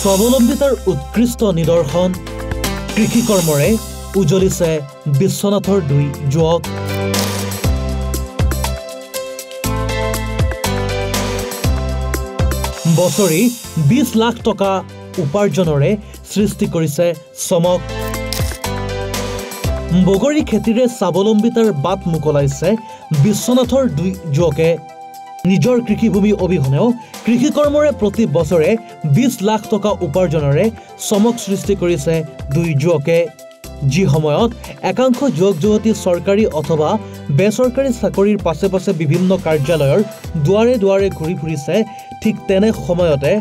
স্বাৱলম্বিতাৰ উৎকৃষ্ট নিদৰ্শন কৃষি কৰ্মৰে উজলিছে বিশ্বনাথৰ দুই যুৱক বছৰি 20 লাখ টকা উপাৰ্জনৰে সৃষ্টি কৰিছে চমক বগৰী খেতিৰে স্বাৱলম্বিতাৰ বাট মুকলাইছে বিশ্বনাথৰ দুই যুৱকে নিজৰ কৃষিভূমি অবিহনেও কৃষি কৰ্মৰে প্ৰতি বছৰে 20 লাখ টকা উপাৰ্জনৰে চমক সৃষ্টি কৰিছে দুই যুৱকে যি সময়ত একাংশ যুৱক যুৱতী চৰকাৰী অথবা বেচৰকাৰী চাকৰিৰ পাছে পাছে বিভিন্ন কাৰ্যালয়ৰ দুৱাৰে দুৱাৰে ঘূৰি ফুৰিছে ঠিক তেনে সময়তে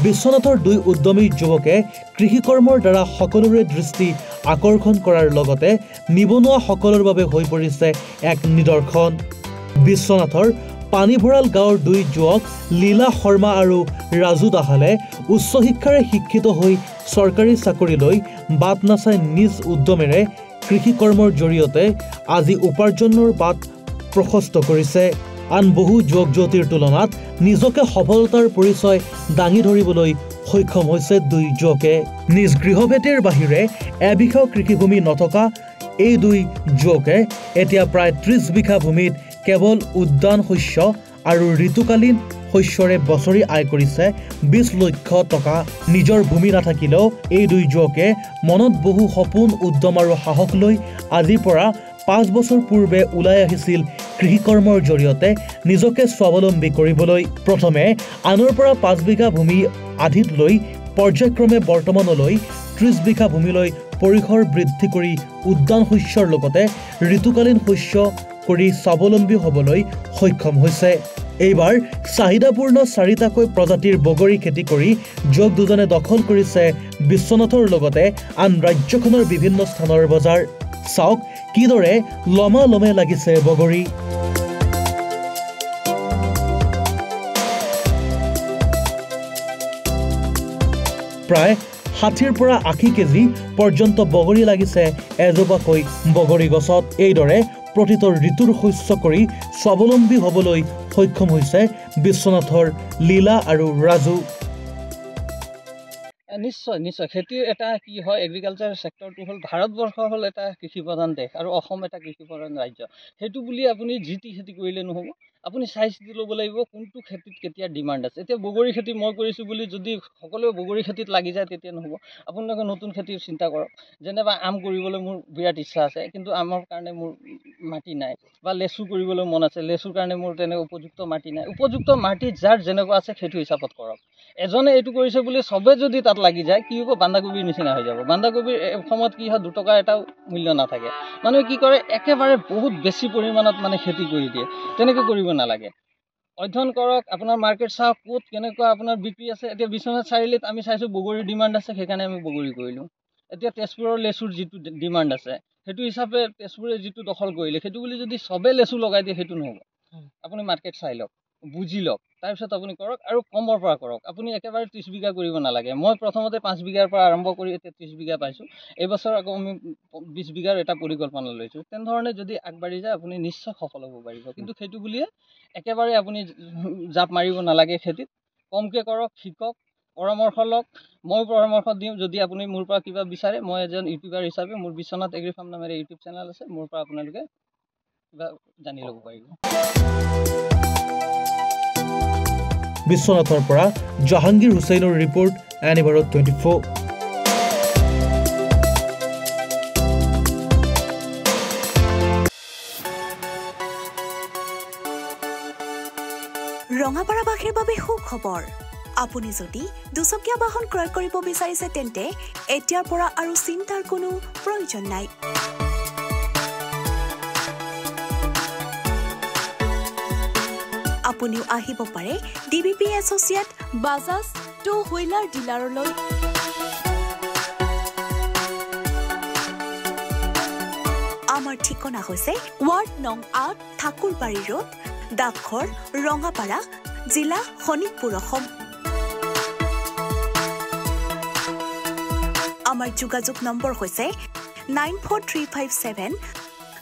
বিশ্বনাথৰ দুই উদ্যমী যুৱকে কৃষি কৰ্মৰ দ্বাৰা সকলোৰে দৃষ্টি আকৰ্ষণ কৰাৰ লগতে নিবনুৱা সকলৰ বাবে হৈ পৰিছে এক নিদৰ্শন বিশ্বনাথৰ পানীভৰাল গাঁৱৰ দুই যুৱক লীলা শৰ্মা আৰু ৰাজু দাহালে উচ্চ শিক্ষাৰে শিক্ষিত হৈ চৰকাৰী চাকৰিলৈ বাট নাচাই নিজ উদ্যমেৰে কৃষি কৰ্মৰ জৰিয়তে আজি উপাৰ্জনৰ বাট প্ৰশস্ত কৰিছে আন বহু যুৱক যুৱতীৰ তুলনাত নিজকে সফলতাৰ পৰিচয় দাঙি ধৰিবলৈ সক্ষম হৈছে দুই যুৱকে নিজ গৃহভেটিৰ বাহিৰে এবিঘা কৃষিভূমি নথকা এই দুই যুৱকে এতিয়া প্ৰায় 30 বিঘা ভূমিত কেৱল উদ্যান শস্য আৰু ঋতুকালীন শস্যৰে বছৰি আয় কৰিছে 20 লক্ষ টকা নিজৰ ভূমি নাথাকিলেও এই দুই যুৱকে মনত বহু সপোন উদ্যম আৰু সাহস লৈ আজিৰ পৰা 5 বছৰ পূৰ্বে ওলাই আহিছিল কৃষি কৰ্মৰ জৰিয়তে নিজকে স্বাৱলম্বী কৰিবলৈ প্ৰথমে আনৰ পৰা 5 বিঘা ভূমি আধিত লৈ পৰ্যায়ক্ৰমে বৰ্তমানলৈ 30 বিঘা ভূমিলৈ পৰিসৰ বৃদ্ধি কৰি উদ্যান শস্যৰ লগতে ঋতুকালীন শস্য কৰি স্বাৱলম্বী হ'বলৈ সক্ষম হৈছে এইবাৰ চাহিদাপূৰ্ণ 4টাকৈ প্ৰজাতিৰ বগৰী খেতি কৰি যুৱক দুজনে দখল কৰিছে বিশ্বনাথৰ লগতে আন ৰাজ্যখনৰ বিভিন্ন স্থানৰ বজাৰ চাওক কিদৰে লমে লাগিছে বগৰী প্ৰায় 60ৰ পৰা 80 কেজি পৰ্যন্ত বগৰী লাগিছে এজোপাকৈ বগৰী গছত এইদৰে প্ৰতিটো ঋতুৰ শস্য কৰি স্বাৱলম্বী হ'বলৈ সক্ষম হৈছে বিশ্বনাথৰ লীলা আৰু ৰাজু নিশ্চয় খেতিৰ এটা কি হয় এগ্ৰিকালচাৰ সেক্টৰটো হ'ল ভাৰতবৰ্ষ হ'ল এটা কৃষি প্ৰধান দেশ আৰু অসম এটা কৃষি প্ৰধান ৰাজ্য সেইটো বুলি আপুনি জিটি খেতি কৰিলে নহ'ব আপুনি চাই চিতি ল'ব লাগিব কোনটো খেতিত কেতিয়া ডিমাণ্ড আছে এতিয়া বগৰী খেতি মই কৰিছোঁ বুলি যদি সকলোৱে বগৰী খেতিত লাগি যায় তেতিয়া নহ'ব আপোনালোকে নতুন খেতিৰ চিন্তা কৰক যেনেবা আম কৰিবলৈ মোৰ বিৰাট ইচ্ছা আছে কিন্তু আমৰ কাৰণে মোৰ মাটি নাই বা লেচু কৰিবলৈ মন আছে লেচুৰ কাৰণে মোৰ তেনে উপযুক্ত মাটি নাই উপযুক্ত মাটি যাৰ যেনেকুৱা আছে সেইটো হিচাপত কৰক এজনে এইটো কৰিছে বুলি সবে যদি তাত লাগি যায় কি হ'ব বন্ধাকবিৰ নিচিনা হৈ যাব বন্ধাকবিৰ সময়ত কি হয় 2 টকা এটা মূল্য নাথাকে মানুহে কি কৰে একেবাৰে বহুত বেছি পৰিমাণত মানে খেতি কৰি দিয়ে তেনেকৈ কৰিব নালাগে অধ্যয়ন কৰক আপোনাৰ মাৰ্কেট চাওক ক'ত কেনেকুৱা আপোনাৰ বিক্ৰী আছে এতিয়া বিশ্বনাথ চাৰিআলিত আমি চাইছোঁ বগৰীৰ ডিমাণ্ড আছে সেইকাৰণে আমি বগৰী কৰিলোঁ এতিয়া তেজপুৰৰ লেচুৰ যিটো ডিমাণ্ড আছে সেইটো হিচাপে তেজপুৰে যিটো দখল কৰিলে সেইটো বুলি যদি সবে লেচু লগাই দিয়ে সেইটো নহ'ব আপুনি মাৰ্কেট চাই লওক বুজি লওক তাৰপিছত আপুনি কৰক আৰু কমৰ পৰা কৰক আপুনি একেবাৰে 30 বিঘা কৰিব নালাগে মই প্ৰথমতে 5 বিঘাৰ পৰা আৰম্ভ কৰি এতিয়া 30 বিঘা পাইছোঁ এইবছৰ আকৌ আমি 20 বিঘাৰ এটা পৰিকল্পনা লৈছোঁ তেনেধৰণে যদি আগবাঢ়ি যায় আপুনি নিশ্চয় সফল হ'ব পাৰিব কিন্তু সেইটো বুলিয়ে একেবাৰে আপুনি জাপ মাৰিব নালাগে খেতিত কমকৈ কৰক শিকক পৰামৰ্শ লওক মই পৰামৰ্শ দিওঁ যদি আপুনি মোৰ পৰা কিবা বিচাৰে মই এজন ইউটিউবাৰ হিচাপে মোৰ বিশ্বনাথ এগ্ৰি ফাৰ্ম নামেৰে ইউটিউব চেনেল আছে মোৰ পৰা আপোনালোকে কিবা জানি ল'ব পাৰিব বিশ্বনাথৰ পৰা জাহাংগীৰ হুছেইনৰ ৰিপৰ্ট এনিভাৰত 24 ৰঙাপাৰাবাসীৰ বাবে সুখবৰ আপুনি যদি দুচকীয়া বাহন ক্ৰয় কৰিব বিচাৰিছে তেন্তে এতিয়াৰ পৰা আৰু চিন্তাৰ কোনো প্ৰয়োজন নাই আপুনিও আহিব পাৰে DBP associate Bajaj two wheeler ডিলাৰলৈ আমাৰ ঠিকনা হৈছে ৱাৰ্ড নং 8 ঠাকুৰবাৰী ৰোড ডাকঘৰ ৰঙাপাৰা জিলা শোণিতপুৰ অসম আমাৰ যোগাযোগ নম্বৰ হৈছে 94357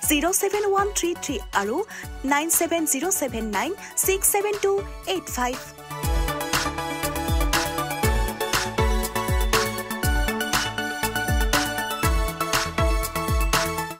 07133 আৰু 97079 67285